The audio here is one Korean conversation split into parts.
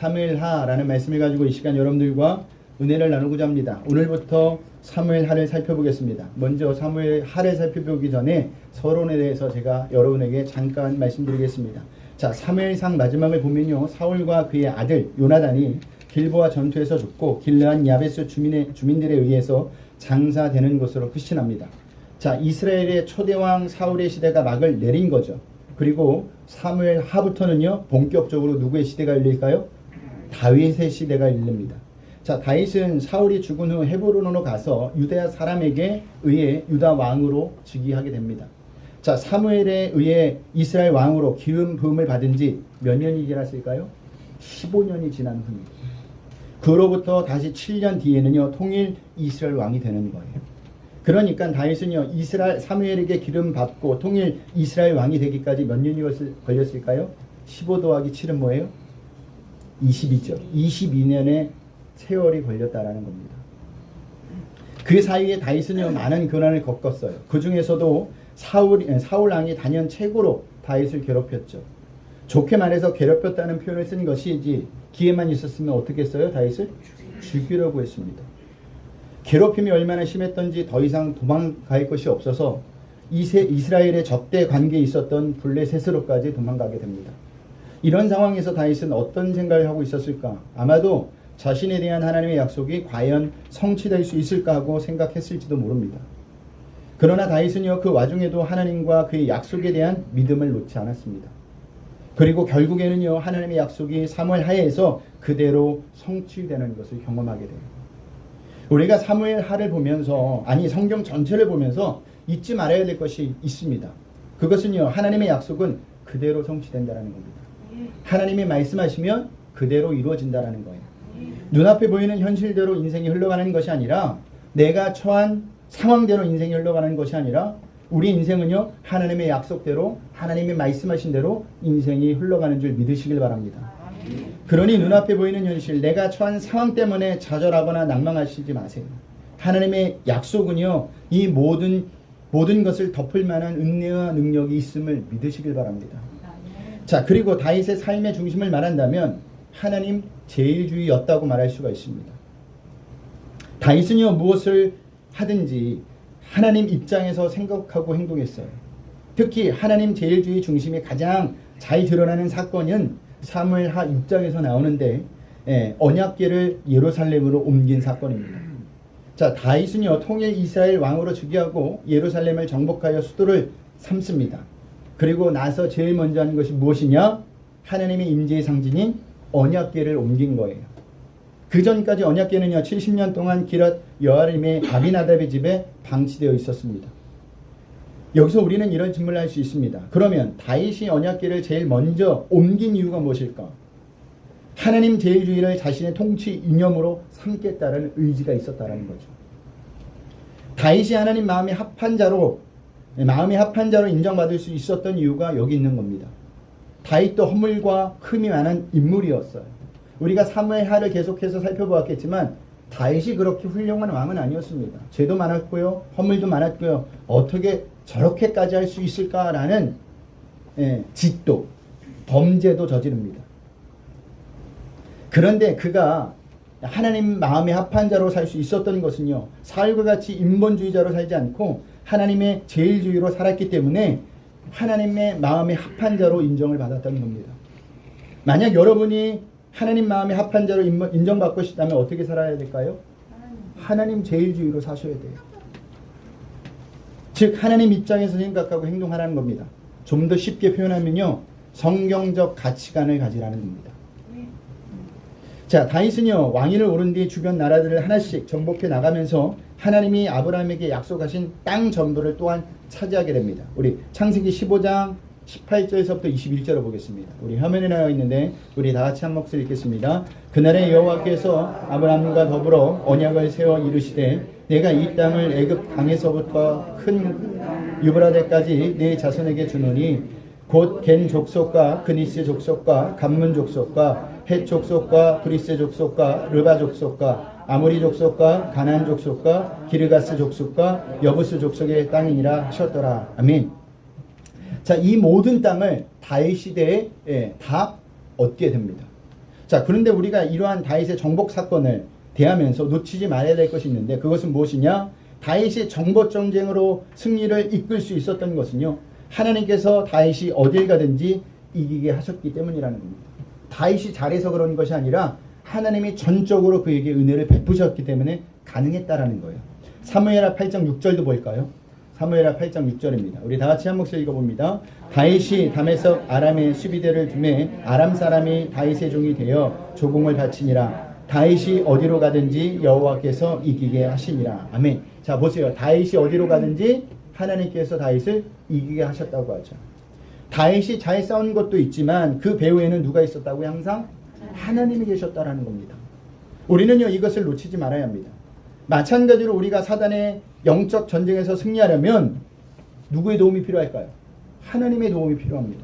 사무엘하라는 말씀을 가지고 이 시간 여러분들과 은혜를 나누고자 합니다. 오늘부터 사무엘하를 살펴보겠습니다. 먼저 사무엘하를 살펴보기 전에 서론에 대해서 제가 여러분에게 잠깐 말씀드리겠습니다. 자, 사무엘상 마지막을 보면요, 사울과 그의 아들 요나단이 길보아 전투에서 죽고 길르한 야베스 주민들에 의해서 장사되는 것으로 끝이 납니다. 자, 이스라엘의 초대왕 사울의 시대가 막을 내린 거죠. 그리고 사무엘하부터는요, 본격적으로 누구의 시대가 열릴까요? 다윗의 시대가 열립니다. 자, 다윗은 사울이 죽은 후 헤브론으로 가서 유다 사람에게 의해 유다 왕으로 즉위하게 됩니다. 자, 사무엘에 의해 이스라엘 왕으로 기름 부음을 받은 지 몇 년이 지났을까요? 15년이 지난 후입니다. 그로부터 다시 7년 뒤에는요, 통일 이스라엘 왕이 되는 거예요. 그러니까 다윗은요, 사무엘에게 기름 받고 통일 이스라엘 왕이 되기까지 몇 년이 걸렸을까요? 15 더하기 7은 뭐예요? 22죠. 22년의 세월이 걸렸다라는 겁니다. 그 사이에 다윗은요, 많은 고난을 겪었어요. 그 중에서도 사울 왕이 단연 최고로 다윗을 괴롭혔죠. 좋게 말해서 괴롭혔다는 표현을 쓴 것이지, 기회만 있었으면 어떻게 했어요? 다윗을 죽이려고 했습니다. 괴롭힘이 얼마나 심했던지 더 이상 도망갈 것이 없어서 이스라엘의 적대 관계에 있었던 블레셋으로까지 도망가게 됩니다. 이런 상황에서 다윗은 어떤 생각을 하고 있었을까? 아마도 자신에 대한 하나님의 약속이 과연 성취될 수 있을까 하고 생각했을지도 모릅니다. 그러나 다윗은요, 그 와중에도 하나님과 그의 약속에 대한 믿음을 놓지 않았습니다. 그리고 결국에는요, 하나님의 약속이 사무엘하에서 그대로 성취되는 것을 경험하게 돼요. 우리가 사무엘하를 보면서, 아니 성경 전체를 보면서 잊지 말아야 될 것이 있습니다. 그것은요, 하나님의 약속은 그대로 성취된다는 겁니다. 하나님이 말씀하시면 그대로 이루어진다는 거예요. 눈앞에 보이는 현실대로 인생이 흘러가는 것이 아니라, 내가 처한 상황대로 인생이 흘러가는 것이 아니라, 우리 인생은요, 하나님의 약속대로, 하나님이 말씀하신 대로 인생이 흘러가는 줄 믿으시길 바랍니다. 그러니 눈앞에 보이는 현실, 내가 처한 상황 때문에 좌절하거나 낭망하시지 마세요. 하나님의 약속은요, 이 모든 것을 덮을 만한 은혜와 능력이 있음을 믿으시길 바랍니다. 자, 그리고 다윗의 삶의 중심을 말한다면 하나님 제일주의였다고 말할 수가 있습니다. 다윗은요, 무엇을 하든지 하나님 입장에서 생각하고 행동했어요. 특히 하나님 제일주의 중심이 가장 잘 드러나는 사건은 사무엘하 6장에서 나오는데, 언약궤를 예루살렘으로 옮긴 사건입니다. 자, 다윗은요, 통일 이스라엘 왕으로 즉위하고 예루살렘을 정복하여 수도를 삼습니다. 그리고 나서 제일 먼저 하는 것이 무엇이냐? 하나님의 임재의 상징인 언약궤를 옮긴 거예요. 그 전까지 언약궤는요, 70년 동안 기랏 여아림의 아비나답의 집에 방치되어 있었습니다. 여기서 우리는 이런 질문을 할 수 있습니다. 그러면 다윗이 언약궤를 제일 먼저 옮긴 이유가 무엇일까? 하나님 제일주의를 자신의 통치 이념으로 삼겠다는 의지가 있었다는 거죠. 다윗이 하나님 마음의 합한 자로 인정받을 수 있었던 이유가 여기 있는 겁니다. 다윗도 허물과 흠이 많은 인물이었어요. 우리가 사무엘하를 계속해서 살펴보았겠지만 다윗이 그렇게 훌륭한 왕은 아니었습니다. 죄도 많았고요, 허물도 많았고요. 어떻게 저렇게까지 할 수 있을까라는 짓도, 범죄도 저지릅니다. 그런데 그가 하나님 마음에 합한 자로 살 수 있었던 것은요, 사울과 같이 인본주의자로 살지 않고 하나님의 제일주의로 살았기 때문에 하나님의 마음에 합한 자로 인정을 받았다는 겁니다. 만약 여러분이 하나님 마음에 합한 자로 인정받고 싶다면 어떻게 살아야 될까요? 하나님 제일주의로 사셔야 돼요. 즉 하나님 입장에서 생각하고 행동하라는 겁니다. 좀 더 쉽게 표현하면요, 성경적 가치관을 가지라는 겁니다. 자, 다윗은요, 왕위를 오른 뒤 주변 나라들을 하나씩 정복해 나가면서 하나님이 아브라함에게 약속하신 땅 전부를 또한 차지하게 됩니다. 우리 창세기 15장 18절에서부터 21절을 보겠습니다. 우리 화면에 나와 있는데 우리 다 같이 한 목소리 읽겠습니다. 그날에 여호와께서 아브라함과 더불어 언약을 세워 이르시되, 내가 이 땅을 애굽 강에서부터 큰 유브라데까지 네 자손에게 주노니 곧 겐 족속과 그니스 족속과 감문 족속과 헷 족속과 브리스 족속과 르바 족속과 아모리 족속과 가나안 족속과 기르가스 족속과 여부스 족속의 땅이니라 하셨더라. 아멘. 자, 이 모든 땅을 다윗 시대에 다 얻게 됩니다. 자, 그런데 우리가 이러한 다윗의 정복 사건을 대하면서 놓치지 말아야 될 것이 있는데 그것은 무엇이냐? 다윗이 정복 전쟁으로 승리를 이끌 수 있었던 것은요, 하나님께서 다윗이 어딜 가든지 이기게 하셨기 때문이라는 겁니다. 다윗이 잘해서 그런 것이 아니라 하나님이 전적으로 그에게 은혜를 베푸셨기 때문에 가능했다라는 거예요. 사무엘하 8장 6절도 볼까요? 사무엘하 8장 6절입니다. 우리 다 같이 한 목소리 읽어봅니다. 다윗이 다메섹 아람의 수비대를 두매 아람 사람이 다윗의 종이 되어 조공을 바치니라. 다윗이 어디로 가든지 여호와께서 이기게 하시니라. 아멘. 자, 보세요. 다윗이 어디로 가든지 하나님께서 다윗을 이기게 하셨다고 하죠. 다윗이 잘 싸운 것도 있지만 그 배후에는 누가 있었다고요? 항상 하나님이 계셨다라는 겁니다. 우리는요, 이것을 놓치지 말아야 합니다. 마찬가지로 우리가 사단의 영적 전쟁에서 승리하려면 누구의 도움이 필요할까요? 하나님의 도움이 필요합니다.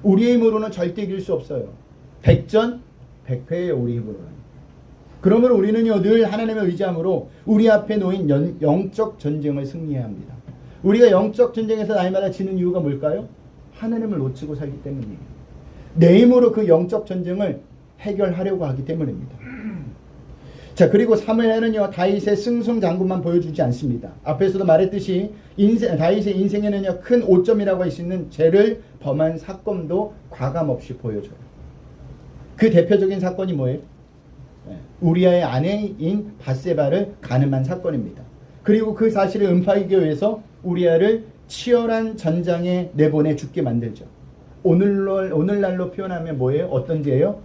우리의 힘으로는 절대 이길 수 없어요. 백전 백패예요, 우리 힘으로는. 그러므로 우리는요, 늘 하나님의 의지함으로 우리 앞에 놓인 영적 전쟁을 승리해야 합니다. 우리가 영적 전쟁에서 날마다 지는 이유가 뭘까요? 하나님을 놓치고 살기 때문이에요. 내 힘으로 그 영적 전쟁을 해결하려고 하기 때문입니다. 자, 그리고 사무엘은요, 다윗의 승승장구만 보여주지 않습니다. 앞에서도 말했듯이 다윗의 인생에는요, 큰 오점이라고 할 수 있는 죄를 범한 사건도 과감없이 보여줘요. 그 대표적인 사건이 뭐예요? 우리아의 아내인 바세바를 간음한 사건입니다. 그리고 그 사실을 은폐하기 위해서 우리아를 치열한 전장에 내보내 죽게 만들죠. 오늘날로 표현하면 뭐예요? 어떤 죄예요?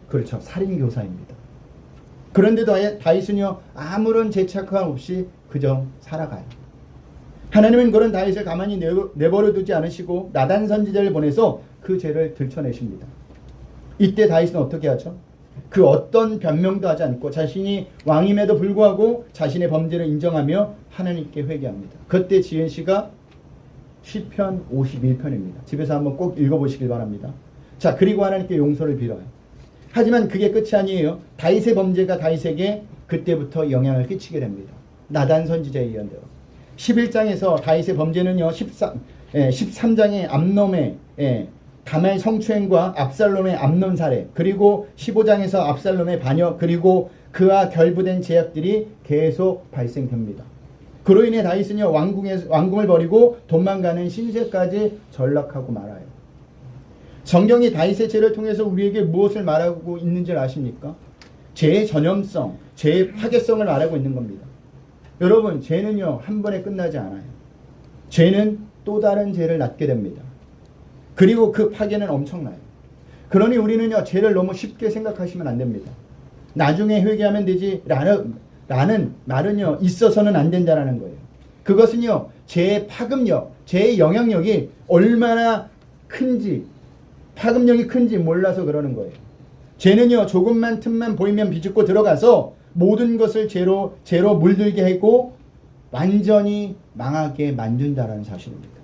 그렇죠. 살인교사입니다. 그런데도 다윗은요, 아무런 죄책감 없이 그저 살아가요. 하나님은 그런 다윗을 가만히 내버려 두지 않으시고 나단 선지자를 보내서 그 죄를 들춰내십니다. 이때 다윗은 어떻게 하죠? 그 어떤 변명도 하지 않고 자신이 왕임에도 불구하고 자신의 범죄를 인정하며 하나님께 회개합니다. 그때 지은 시가 시편 51편입니다. 집에서 한번 꼭 읽어보시길 바랍니다. 자, 그리고 하나님께 용서를 빌어요. 하지만 그게 끝이 아니에요. 다윗의 범죄가 다윗에게 그때부터 영향을 끼치게 됩니다. 나단 선지자의 예언대로. 11장에서 다윗의 범죄는요, 13장의 암놈의 다말 성추행과 압살롬의 암non 살해, 그리고 15장에서 압살롬의 반역, 그리고 그와 결부된 제약들이 계속 발생됩니다. 그로 인해 다윗은요, 왕궁을 버리고 도망가는 신세까지 전락하고 말아요. 성경이 다윗의 죄를 통해서 우리에게 무엇을 말하고 있는지 아십니까? 죄의 전염성, 죄의 파괴성을 말하고 있는 겁니다. 여러분, 죄는요, 한 번에 끝나지 않아요. 죄는 또 다른 죄를 낳게 됩니다. 그리고 그 파괴는 엄청나요. 그러니 우리는요, 죄를 너무 쉽게 생각하시면 안 됩니다. 나중에 회개하면 되지 라는 말은요, 있어서는 안 된다라는 거예요. 그것은요, 죄의 파급력, 죄의 영향력이 얼마나 큰지, 파급력이 큰지 몰라서 그러는 거예요. 죄는요, 조금만 틈만 보이면 비집고 들어가서 모든 것을 죄로 물들게 하고 완전히 망하게 만든다라는 사실입니다.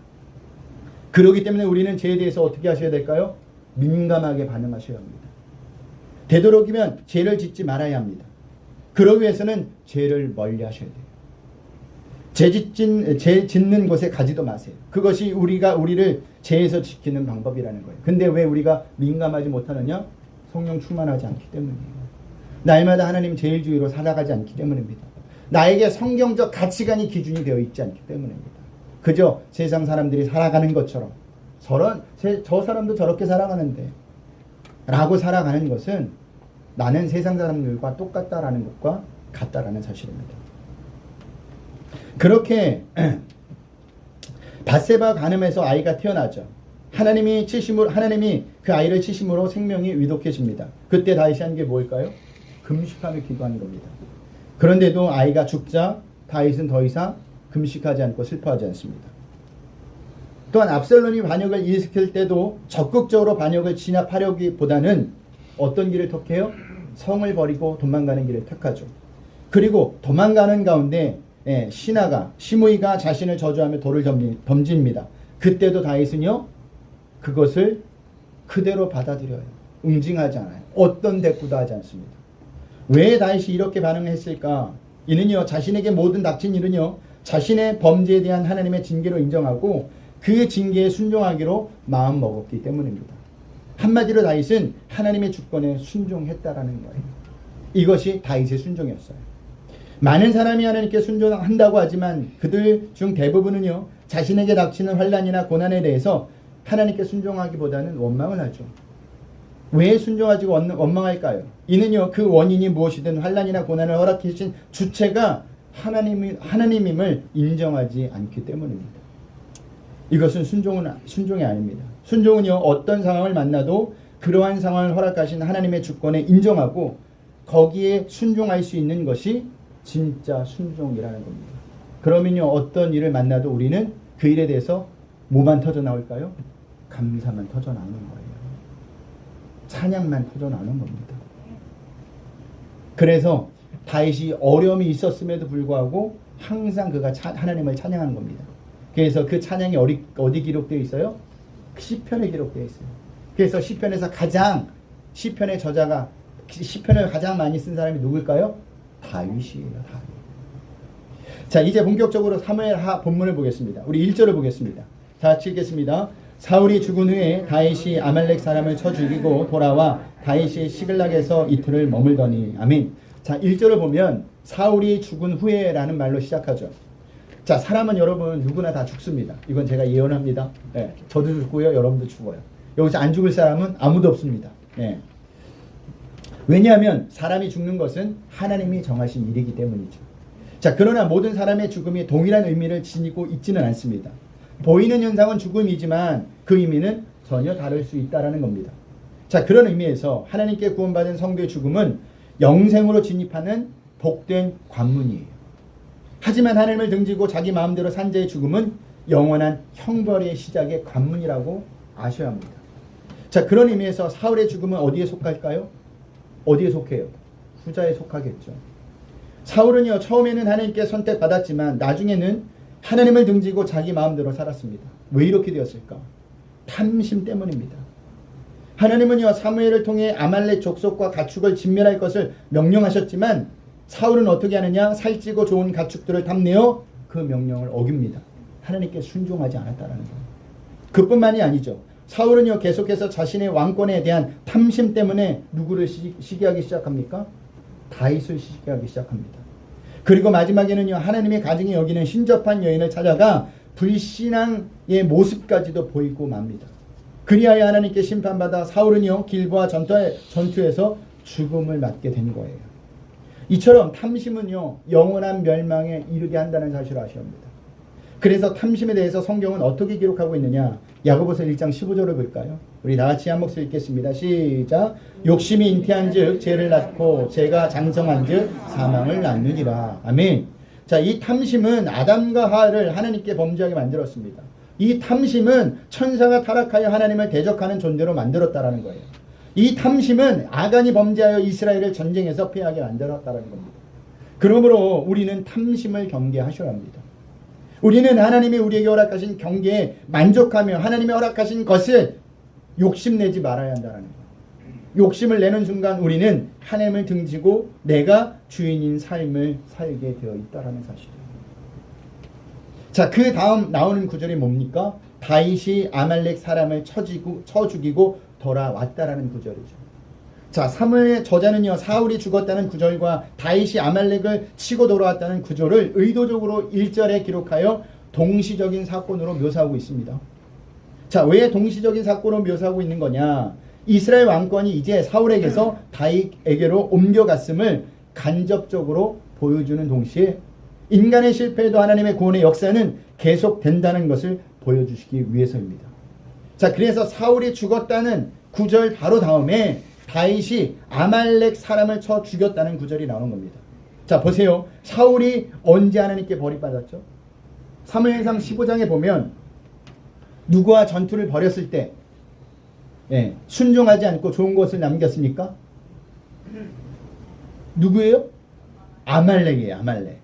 그렇기 때문에 우리는 죄에 대해서 어떻게 하셔야 될까요? 민감하게 반응하셔야 합니다. 되도록이면 죄를 짓지 말아야 합니다. 그러기 위해서는 죄를 멀리 하셔야 돼요. 죄 짓는 곳에 가지도 마세요. 그것이 우리를 죄에서 지키는 방법이라는 거예요. 근데 왜 우리가 민감하지 못하느냐? 성령 충만하지 않기 때문이에요. 날마다 하나님 제일주의로 살아가지 않기 때문입니다. 나에게 성경적 가치관이 기준이 되어 있지 않기 때문입니다. 그저 세상 사람들이 살아가는 것처럼 저 사람도 저렇게 살아가는데 라고 살아가는 것은 나는 세상 사람들과 똑같다라는 것과 같다라는 사실입니다. 그렇게 밧세바 간음에서 아이가 태어나죠. 하나님이 그 아이를 치심으로 생명이 위독해집니다. 그때 다윗이 한 게 뭘까요? 금식하며 기도하는 겁니다. 그런데도 아이가 죽자 다윗은 더 이상 금식하지 않고 슬퍼하지 않습니다. 또한 압살롬이 반역을 일으킬 때도 적극적으로 반역을 진압하려기보다는 어떤 길을 택해요? 성을 버리고 도망가는 길을 택하죠. 그리고 도망가는 가운데 시므이가 자신을 저주하며 돌을 던집니다. 그때도 다윗은요, 그것을 그대로 받아들여요. 응징하지 않아요. 어떤 대꾸도 하지 않습니다. 왜 다윗이 이렇게 반응했을까? 이는요, 자신에게 모든 닥친 일은요, 자신의 범죄에 대한 하나님의 징계로 인정하고 그 징계에 순종하기로 마음먹었기 때문입니다. 한마디로 다윗은 하나님의 주권에 순종했다라는 거예요. 이것이 다윗의 순종이었어요. 많은 사람이 하나님께 순종한다고 하지만 그들 중 대부분은요, 자신에게 닥치는 환난이나 고난에 대해서 하나님께 순종하기보다는 원망을 하죠. 왜 순종하지 원망할까요? 이는요, 그 원인이 무엇이든 환난이나 고난을 허락해 주신 주체가 하나님임을 인정하지 않기 때문입니다. 이것은 순종이 아닙니다. 순종은요, 어떤 상황을 만나도 그러한 상황을 허락하신 하나님의 주권에 인정하고 거기에 순종할 수 있는 것이 진짜 순종이라는 겁니다. 그러면요, 어떤 일을 만나도 우리는 그 일에 대해서 뭐만 터져 나올까요? 감사만 터져 나오는 거예요. 찬양만 터져 나오는 겁니다. 그래서 다윗이 어려움이 있었음에도 불구하고 항상 그가 하나님을 찬양한 겁니다. 그래서 그 찬양이 어디 기록되어 있어요? 시편에 기록되어 있어요. 그래서 시편에서 시편의 저자가 시편을 가장 많이 쓴 사람이 누굴까요? 다윗이에요. 다윗. 자, 이제 본격적으로 사무엘하 본문을 보겠습니다. 우리 1절을 보겠습니다. 자, 같이 읽겠습니다. 사울이 죽은 후에 다윗이 아말렉 사람을 쳐 죽이고 돌아와 다윗이 시글락에서 이틀을 머물더니. 아멘. 자, 1절을 보면 사울이 죽은 후에라는 말로 시작하죠. 자, 사람은 여러분 누구나 다 죽습니다. 이건 제가 예언합니다. 네, 저도 죽고요, 여러분도 죽어요. 여기서 안 죽을 사람은 아무도 없습니다. 네. 왜냐하면 사람이 죽는 것은 하나님이 정하신 일이기 때문이죠. 자, 그러나 모든 사람의 죽음이 동일한 의미를 지니고 있지는 않습니다. 보이는 현상은 죽음이지만 그 의미는 전혀 다를 수 있다는 겁니다. 자, 그런 의미에서 하나님께 구원받은 성도의 죽음은 영생으로 진입하는 복된 관문이에요. 하지만 하나님을 등지고 자기 마음대로 산 자의 죽음은 영원한 형벌의 시작의 관문이라고 아셔야 합니다. 자, 그런 의미에서 사울의 죽음은 어디에 속할까요? 어디에 속해요? 후자에 속하겠죠. 사울은요, 처음에는 하나님께 선택받았지만 나중에는 하나님을 등지고 자기 마음대로 살았습니다. 왜 이렇게 되었을까? 탐심 때문입니다. 하나님은요, 사무엘을 통해 아말렉 족속과 가축을 진멸할 것을 명령하셨지만 사울은 어떻게 하느냐? 살찌고 좋은 가축들을 탐내어 그 명령을 어깁니다. 하나님께 순종하지 않았다는 거예요. 그뿐만이 아니죠. 사울은요, 계속해서 자신의 왕권에 대한 탐심 때문에 누구를 시기하기 시작합니까? 다윗을 시기하기 시작합니다. 그리고 마지막에는요, 하나님의 가증히 여기는 신접한 여인을 찾아가 불신앙의 모습까지도 보이고 맙니다. 그리하여 하나님께 심판받아 사울은요, 길보아 전투에서 죽음을 맞게 된 거예요. 이처럼 탐심은요, 영원한 멸망에 이르게 한다는 사실을 아셔야 합니다. 그래서 탐심에 대해서 성경은 어떻게 기록하고 있느냐? 야고보서 1장 15절을 볼까요? 우리 다 같이 한 목소리 읽겠습니다. 시작. 욕심이 잉태한 즉 죄를 낳고 죄가 장성한 즉 사망을 낳느니라. 아멘. 자, 이 탐심은 아담과 하와를 하나님께 범죄하게 만들었습니다. 이 탐심은 천사가 타락하여 하나님을 대적하는 존재로 만들었다라는 거예요. 이 탐심은 아간이 범죄하여 이스라엘을 전쟁에서 패하게 만들었다는 겁니다. 그러므로 우리는 탐심을 경계하셔야 합니다. 우리는 하나님이 우리에게 허락하신 경계에 만족하며 하나님이 허락하신 것을 욕심내지 말아야 한다는 거예요. 욕심을 내는 순간 우리는 하나님을 등지고 내가 주인인 삶을 살게 되어 있다는 사실이에요. 자, 그 다음 나오는 구절이 뭡니까? 다윗이 아말렉 사람을 쳐 죽이고 돌아왔다라는 구절이죠. 자, 사무엘의 저자는요, 사울이 죽었다는 구절과 다윗이 아말렉을 치고 돌아왔다는 구절을 의도적으로 1절에 기록하여 동시적인 사건으로 묘사하고 있습니다. 자, 왜 동시적인 사건으로 묘사하고 있는 거냐? 이스라엘 왕권이 이제 사울에게서 다윗에게로 옮겨갔음을 간접적으로 보여주는 동시에 인간의 실패에도 하나님의 구원의 역사는 계속된다는 것을 보여주시기 위해서입니다. 자, 그래서 사울이 죽었다는 구절 바로 다음에 다윗이 아말렉 사람을 쳐 죽였다는 구절이 나오는 겁니다. 자, 보세요. 사울이 언제 하나님께 벌이받았죠? 사무엘상 15장에 보면 누구와 전투를 벌였을 때 순종하지 않고 좋은 것을 남겼습니까? 누구예요? 아말렉이에요. 아말렉.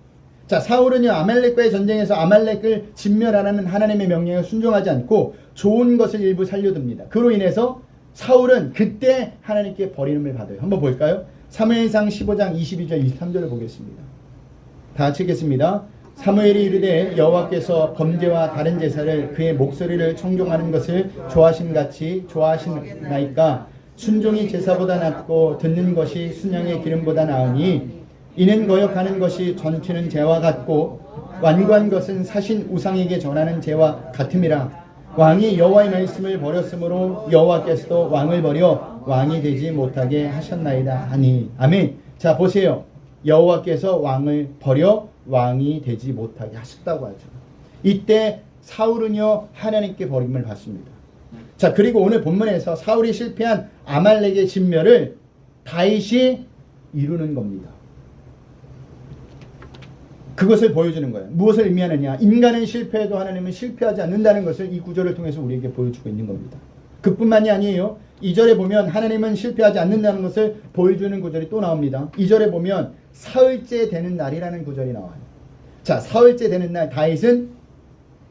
자, 사울은요, 아말렉과의 전쟁에서 아말렉을 진멸하라는 하나님의 명령에 순종하지 않고 좋은 것을 일부 살려둡니다. 그로 인해서 사울은 그때 하나님께 버림을 받아요. 한번 볼까요? 사무엘상 15장 22절 23절을 보겠습니다. 다 같이 읽겠습니다. 사무엘이 이르되 여호와께서 범죄와 다른 제사를 그의 목소리를 청종하는 것을 좋아하심같이 좋아하시나이까 순종이 제사보다 낫고 듣는 것이 순양의 기름보다 나으니 이는 거역하는 것이 전치는 죄와 같고 완고한 것은 사신 우상에게 전하는 죄와 같음이라. 왕이 여호와의 말씀을 버렸으므로 여호와께서도 왕을 버려 왕이 되지 못하게 하셨나이다 하니. 아멘. 자 보세요. 여호와께서 왕을 버려 왕이 되지 못하게 하셨다고 하죠. 이때 사울은요 하나님께 버림을 받습니다. 자 그리고 오늘 본문에서 사울이 실패한 아말렉의 진멸을 다윗이 이루는 겁니다. 그것을 보여주는 거예요. 무엇을 의미하느냐? 인간은 실패해도 하나님은 실패하지 않는다는 것을 이 구절을 통해서 우리에게 보여주고 있는 겁니다. 그뿐만이 아니에요. 2절에 보면 하나님은 실패하지 않는다는 것을 보여주는 구절이 또 나옵니다. 2절에 보면 사흘째 되는 날이라는 구절이 나와요. 자, 사흘째 되는 날 다윗은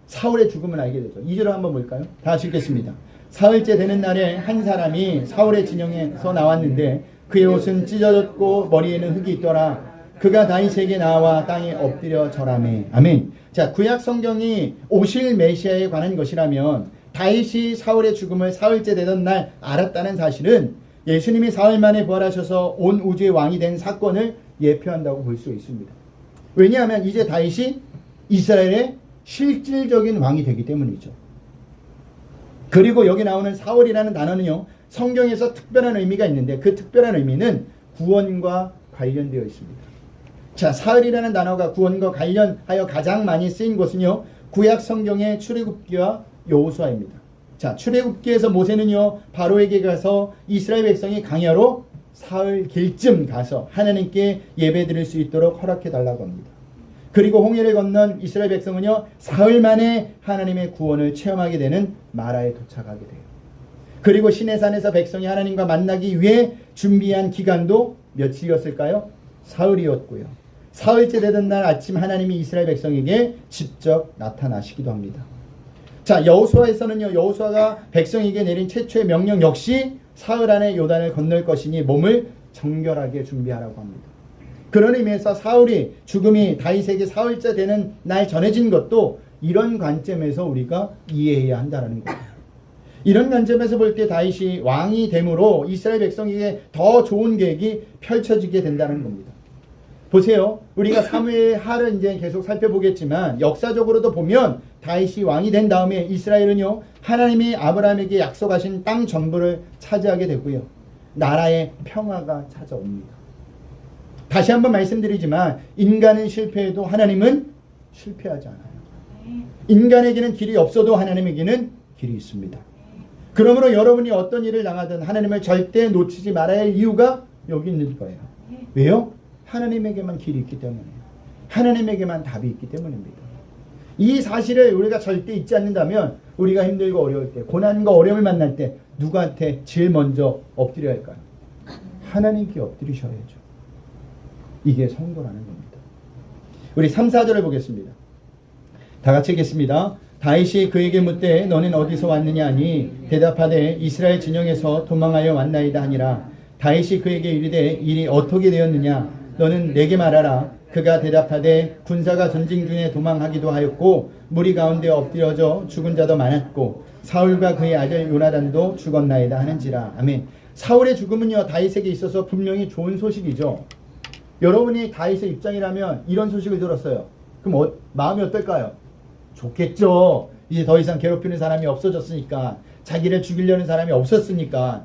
사울의 죽음을 알게 되죠. 2절을 한번 볼까요? 다 같이 읽겠습니다. 사흘째 되는 날에 한 사람이 사울의 진영에서 나왔는데 그의 옷은 찢어졌고 머리에는 흙이 있더라. 그가 다윗에게 나와 땅에 엎드려 절하매. 아멘. 자, 구약 성경이 오실 메시아에 관한 것이라면 다윗이 사울의 죽음을 사흘째 되던 날 알았다는 사실은 예수님이 사흘 만에 부활하셔서 온 우주의 왕이 된 사건을 예표한다고 볼 수 있습니다. 왜냐하면 이제 다윗이 이스라엘의 실질적인 왕이 되기 때문이죠. 그리고 여기 나오는 사울이라는 단어는요, 성경에서 특별한 의미가 있는데 그 특별한 의미는 구원과 관련되어 있습니다. 자, 사흘이라는 단어가 구원과 관련하여 가장 많이 쓰인 곳은요, 구약 성경의 출애굽기와 여호수아입니다. 자, 출애굽기에서 모세는요 바로에게 가서 이스라엘 백성이 광야로 사흘 길쯤 가서 하나님께 예배드릴 수 있도록 허락해 달라고 합니다. 그리고 홍해를 건넌 이스라엘 백성은요 사흘 만에 하나님의 구원을 체험하게 되는 마라에 도착하게 돼요. 그리고 시내산에서 백성이 하나님과 만나기 위해 준비한 기간도 며칠이었을까요? 사흘이었고요. 사흘째 되던 날 아침 하나님이 이스라엘 백성에게 직접 나타나시기도 합니다. 자, 여호수아에서는요, 여호수아가 백성에게 내린 최초의 명령 역시 사흘 안에 요단을 건널 것이니 몸을 정결하게 준비하라고 합니다. 그런 의미에서 사울이 죽음이 다윗에게 사흘째 되는 날 전해진 것도 이런 관점에서 우리가 이해해야 한다는 거예요. 이런 관점에서 볼 때 다윗이 왕이 됨으로 이스라엘 백성에게 더 좋은 계획이 펼쳐지게 된다는 겁니다. 보세요. 우리가 사무엘 하를 이제 계속 살펴보겠지만 역사적으로도 보면 다윗이 왕이 된 다음에 이스라엘은요 하나님이 아브라함에게 약속하신 땅 전부를 차지하게 되고요. 나라의 평화가 찾아옵니다. 다시 한번 말씀드리지만 인간은 실패해도 하나님은 실패하지 않아요. 인간에게는 길이 없어도 하나님에게는 길이 있습니다. 그러므로 여러분이 어떤 일을 당하든 하나님을 절대 놓치지 말아야 할 이유가 여기 있는 거예요. 왜요? 하나님에게만 길이 있기 때문이에요. 하나님에게만 답이 있기 때문입니다. 이 사실을 우리가 절대 잊지 않는다면 우리가 힘들고 어려울 때, 고난과 어려움을 만날 때 누구한테 제일 먼저 엎드려야 할까요? 하나님께 엎드리셔야죠. 이게 성도라는 겁니다. 우리 3, 4절을 보겠습니다. 다 같이 읽겠습니다. 다윗이 그에게 묻되 너는 어디서 왔느냐 하니 대답하되 이스라엘 진영에서 도망하여 왔나이다 하니라. 다윗이 그에게 이르되 일이 어떻게 되었느냐 너는 내게 말하라. 그가 대답하되 군사가 전쟁 중에 도망하기도 하였고 무리 가운데 엎드려져 죽은 자도 많았고 사울과 그의 아들 요나단도 죽었나이다 하는지라. 아멘. 사울의 죽음은요 다윗에게 있어서 분명히 좋은 소식이죠. 여러분이 다윗의 입장이라면 이런 소식을 들었어요. 그럼 마음이 어떨까요? 좋겠죠. 이제 더 이상 괴롭히는 사람이 없어졌으니까, 자기를 죽이려는 사람이 없었으니까.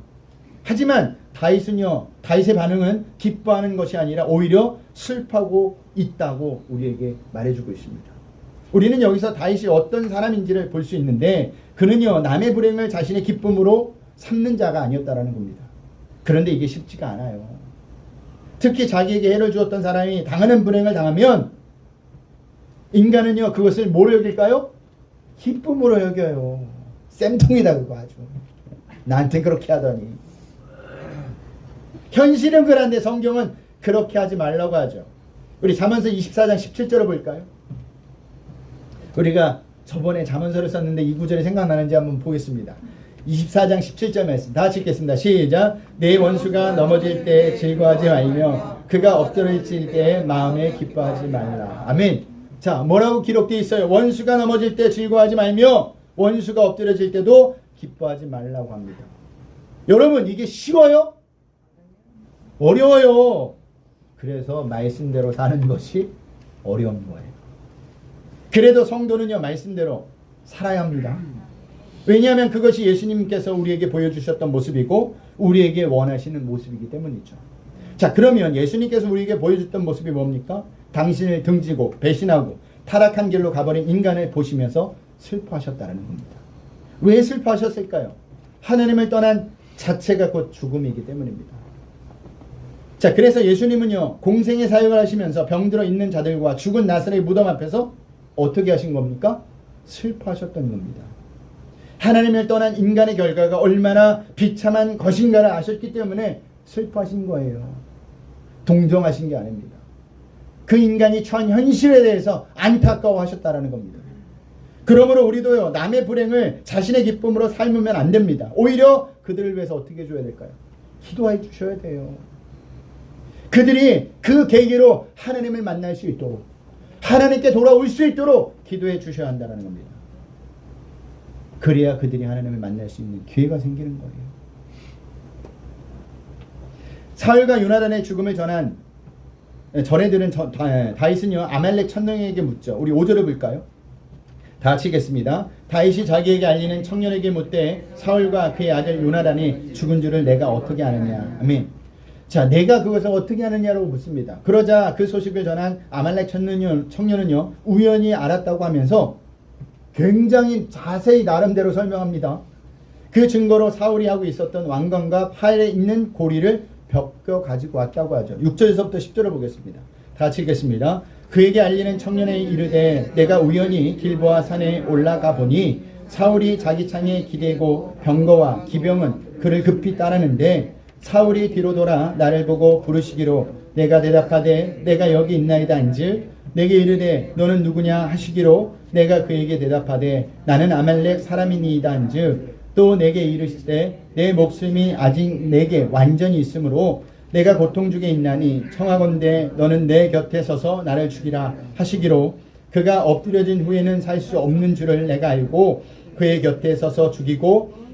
하지만 다윗은요, 다윗의 반응은 기뻐하는 것이 아니라 오히려 슬퍼하고 있다고 우리에게 말해주고 있습니다. 우리는 여기서 다윗이 어떤 사람인지를 볼 수 있는데 그는요 남의 불행을 자신의 기쁨으로 삼는 자가 아니었다라는 겁니다. 그런데 이게 쉽지가 않아요. 특히 자기에게 해를 주었던 사람이 당하는 불행을 당하면 인간은요 그것을 뭐로 여길까요? 기쁨으로 여겨요. 쌤통이다 그거 아주. 나한테 그렇게 하더니. 현실은 그런데 성경은 그렇게 하지 말라고 하죠. 우리 잠언서 24장 17절을 볼까요? 우리가 저번에 잠언서를 썼는데 이 구절이 생각나는지 한번 보겠습니다. 24장 17절 말씀 다 같이 읽겠습니다. 시작. 내 원수가 넘어질 때 즐거워하지 말며 그가 엎드러질 때 마음에 기뻐하지 말라. 아멘. 자, 뭐라고 기록되어 있어요? 원수가 넘어질 때 즐거워하지 말며 원수가 엎드려질 때도 기뻐하지 말라고 합니다. 여러분, 이게 쉬워요? 어려워요. 그래서 말씀대로 사는 것이 어려운 거예요. 그래도 성도는요, 말씀대로 살아야 합니다. 왜냐하면 그것이 예수님께서 우리에게 보여주셨던 모습이고 우리에게 원하시는 모습이기 때문이죠. 자, 그러면 예수님께서 우리에게 보여줬던 모습이 뭡니까? 당신을 등지고 배신하고 타락한 길로 가버린 인간을 보시면서 슬퍼하셨다는 겁니다. 왜 슬퍼하셨을까요? 하나님을 떠난 자체가 곧 죽음이기 때문입니다. 자, 그래서 예수님은요, 공생의 사역을 하시면서 병들어 있는 자들과 죽은 나사렛 무덤 앞에서 어떻게 하신 겁니까? 슬퍼하셨던 겁니다. 하나님을 떠난 인간의 결과가 얼마나 비참한 것인가를 아셨기 때문에 슬퍼하신 거예요. 동정하신 게 아닙니다. 그 인간이 처한 현실에 대해서 안타까워하셨다라는 겁니다. 그러므로 우리도요, 남의 불행을 자신의 기쁨으로 삶으면 안 됩니다. 오히려 그들을 위해서 어떻게 해줘야 될까요? 기도해 주셔야 돼요. 그들이 그 계기로 하나님을 만날 수 있도록, 하나님께 돌아올 수 있도록 기도해 주셔야 한다는 겁니다. 그래야 그들이 하나님을 만날 수 있는 기회가 생기는 거예요. 사울과 요나단의 죽음을 전해 들은 다윗은요, 아말렉 천령에게 묻죠. 우리 5절을 볼까요? 다 같이 읽겠습니다. 다윗이 자기에게 알리는 청년에게 묻되 사울과 그의 아들 요나단이 죽은 줄을 내가 어떻게 아느냐. 아멘. 자, 내가 그것을 어떻게 아느냐라고 묻습니다. 그러자 그 소식을 전한 아말렉 청년은요, 우연히 알았다고 하면서 굉장히 자세히 나름대로 설명합니다. 그 증거로 사울이 하고 있었던 왕관과 팔에 있는 고리를 벗겨 가지고 왔다고 하죠. 6절에서부터 10절을 보겠습니다. 다 같이 읽겠습니다. 그에게 알리는 청년에 이르되 내가 우연히 길보아 산에 올라가 보니 사울이 자기 창에 기대고 병거와 기병은 그를 급히 따르는데 사울이 뒤로 돌아 나를 보고 부르시기로 내가 대답하되 내가 여기 있나이다 한즉 내게 이르되 너는 누구냐 하시기로 내가 그에게 대답하되 나는 아말렉 사람이니이다 한즉 또 내게 이르시되 내 목숨이 아직 내게 완전히 있으므로 내가 고통 중에 있나니 청하건대 너는 내 곁에 서서 나를 죽이라 하시기로 그가 엎드려진 후에는 살 수 없는 줄을 내가 알고 그의 곁에 서서 죽이고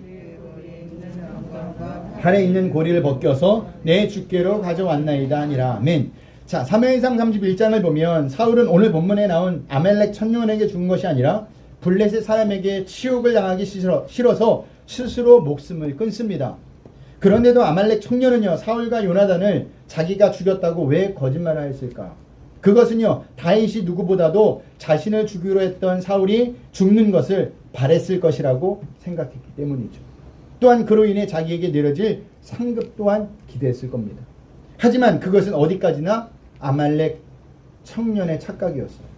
팔에 있는 고리를 벗겨서 내 주께로 가져왔나이다 하니라. 아멘. 자, 사무엘상 31장을 보면 사울은 오늘 본문에 나온 아말렉 천년에게 죽은 것이 아니라 블레셋 사람에게 치욕을 당하기 싫어서 스스로 목숨을 끊습니다. 그런데도 아말렉 청년은요, 사울과 요나단을 자기가 죽였다고 왜 거짓말을 했을까? 그것은요, 다윗이 누구보다도 자신을 죽이려 했던 사울이 죽는 것을 바랬을 것이라고 생각했기 때문이죠. 또한 그로 인해 자기에게 내려질 상급 또한 기대했을 겁니다. 하지만 그것은 어디까지나 아말렉 청년의 착각이었어요.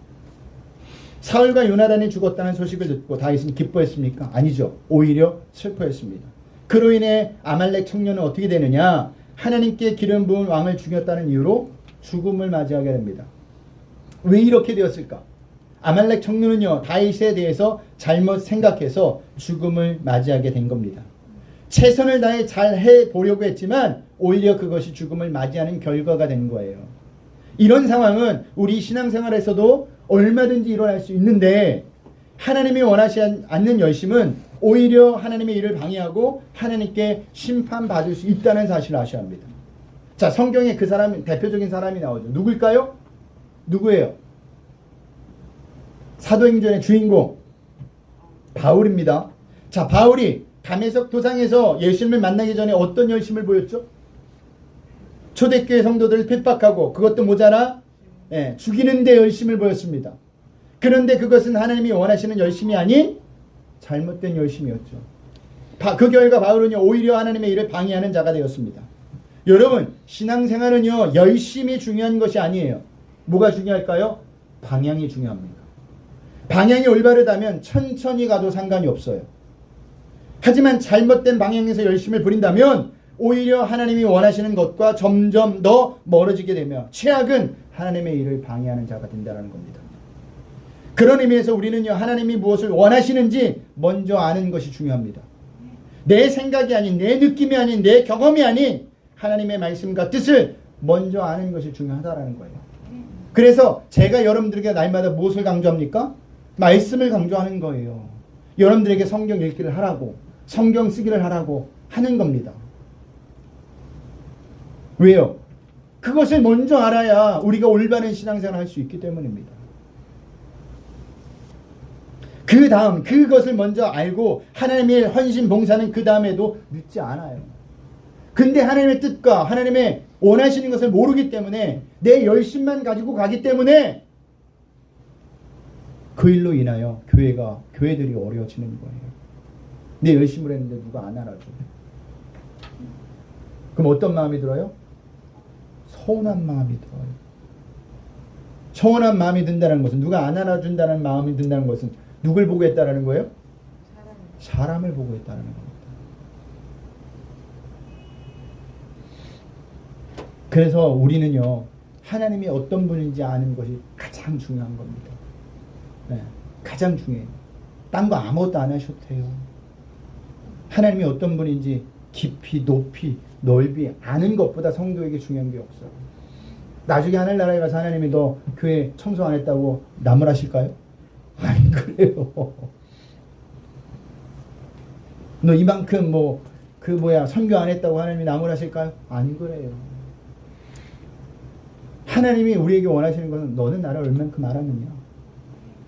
사울과 요나단이 죽었다는 소식을 듣고 다윗은 기뻐했습니까? 아니죠. 오히려 슬퍼했습니다. 그로 인해 아말렉 청년은 어떻게 되느냐? 하나님께 기름 부은 왕을 죽였다는 이유로 죽음을 맞이하게 됩니다. 왜 이렇게 되었을까? 아말렉 청년은요, 다윗에 대해서 잘못 생각해서 죽음을 맞이하게 된 겁니다. 최선을 다해 잘 해보려고 했지만 오히려 그것이 죽음을 맞이하는 결과가 된 거예요. 이런 상황은 우리 신앙생활에서도 얼마든지 일어날 수 있는데 하나님이 원하지 않는 열심은 오히려 하나님의 일을 방해하고 하나님께 심판받을 수 있다는 사실을 아셔야 합니다. 자, 성경에 그 사람, 대표적인 사람이 나오죠. 누굴까요? 누구예요? 사도행전의 주인공 바울입니다. 자, 바울이 다메섹 도상에서 예수님을 만나기 전에 어떤 열심을 보였죠? 초대교회 성도들을 핍박하고 그것도 모자라 죽이는 데 열심을 보였습니다. 그런데 그것은 하나님이 원하시는 열심이 아닌 잘못된 열심이었죠. 그 결과 바울은요, 오히려 하나님의 일을 방해하는 자가 되었습니다. 여러분, 신앙생활은요, 열심이 중요한 것이 아니에요. 뭐가 중요할까요? 방향이 중요합니다. 방향이 올바르다면 천천히 가도 상관이 없어요. 하지만 잘못된 방향에서 열심을 부린다면 오히려 하나님이 원하시는 것과 점점 더 멀어지게 되며 최악은 하나님의 일을 방해하는 자가 된다는 겁니다. 그런 의미에서 우리는요, 하나님이 무엇을 원하시는지 먼저 아는 것이 중요합니다. 내 생각이 아닌, 내 느낌이 아닌, 내 경험이 아닌 하나님의 말씀과 뜻을 먼저 아는 것이 중요하다는 거예요. 그래서 제가 여러분들에게 날마다 무엇을 강조합니까? 말씀을 강조하는 거예요. 여러분들에게 성경 읽기를 하라고, 성경 쓰기를 하라고 하는 겁니다. 왜요? 그것을 먼저 알아야 우리가 올바른 신앙생활을 할 수 있기 때문입니다. 그 다음 그것을 먼저 알고 하나님의 헌신 봉사는 그 다음에도 늦지 않아요. 근데 하나님의 뜻과 하나님의 원하시는 것을 모르기 때문에 내 열심만 가지고 가기 때문에 그 일로 인하여 교회들이 어려워지는 거예요. 내 열심을 했는데 누가 안 알아줘. 그럼 어떤 마음이 들어요? 서운한 마음이 들어요. 서운한 마음이 든다는 것은, 누가 안 알아준다는 마음이 든다는 것은 누굴 보고 했다라는 거예요? 사람을 보고 했다는 겁니다. 그래서 우리는요, 하나님이 어떤 분인지 아는 것이 가장 중요한 겁니다. 네, 가장 중요해요. 딴 거 아무것도 안 하셔도 돼요. 하나님이 어떤 분인지 깊이, 높이, 넓이 아는 것보다 성도에게 중요한 게 없어요. 나중에 하늘나라에 가서 하나님이 너 교회 청소 안 했다고 나무라실까요? 아니, 그래요. 너 이만큼 선교 안 했다고 하나님이 나무라실까요? 안 그래요. 하나님이 우리에게 원하시는 것은 너는 나를 얼만큼 알았느냐,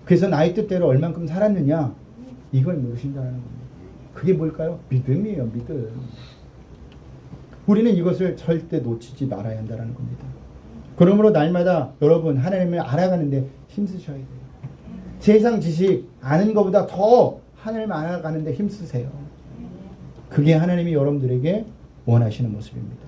그래서 나의 뜻대로 얼만큼 살았느냐, 이걸 물으신다는 겁니다. 그게 뭘까요? 믿음이에요. 믿음. 우리는 이것을 절대 놓치지 말아야 한다는 겁니다. 그러므로 날마다 여러분 하나님을 알아가는데 힘쓰셔야 돼요. 세상 지식 아는 것보다 더 하나님을 알아가는데 힘쓰세요. 그게 하나님이 여러분들에게 원하시는 모습입니다.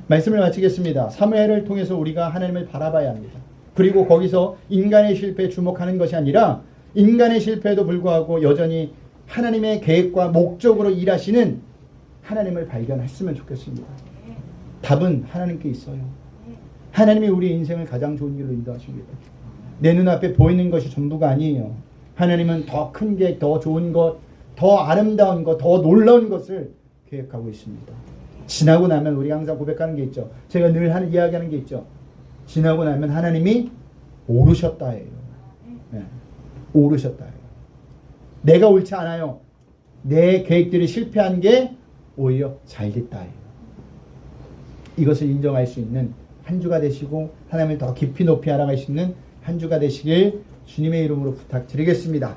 말씀을 마치겠습니다. 사무엘을 통해서 우리가 하나님을 바라봐야 합니다. 그리고 거기서 인간의 실패에 주목하는 것이 아니라 인간의 실패에도 불구하고 여전히 하나님의 계획과 목적으로 일하시는 하나님을 발견했으면 좋겠습니다. 답은 하나님께 있어요. 하나님이 우리 인생을 가장 좋은 길로 인도하십니다. 내 눈앞에 보이는 것이 전부가 아니에요. 하나님은 더 큰 계획, 더 좋은 것, 더 아름다운 것, 더 놀라운 것을 계획하고 있습니다. 지나고 나면 우리가 항상 고백하는 게 있죠. 제가 늘 이야기하는 게 있죠. 지나고 나면 하나님이 오르셨다예요. 네. 오르셨다예요. 내가 옳지 않아요. 내 계획들이 실패한 게 오히려 잘 됐다예요. 이것을 인정할 수 있는 한 주가 되시고 하나님을 더 깊이 높이 알아갈 수 있는 한 주가 되시길 주님의 이름으로 부탁드리겠습니다.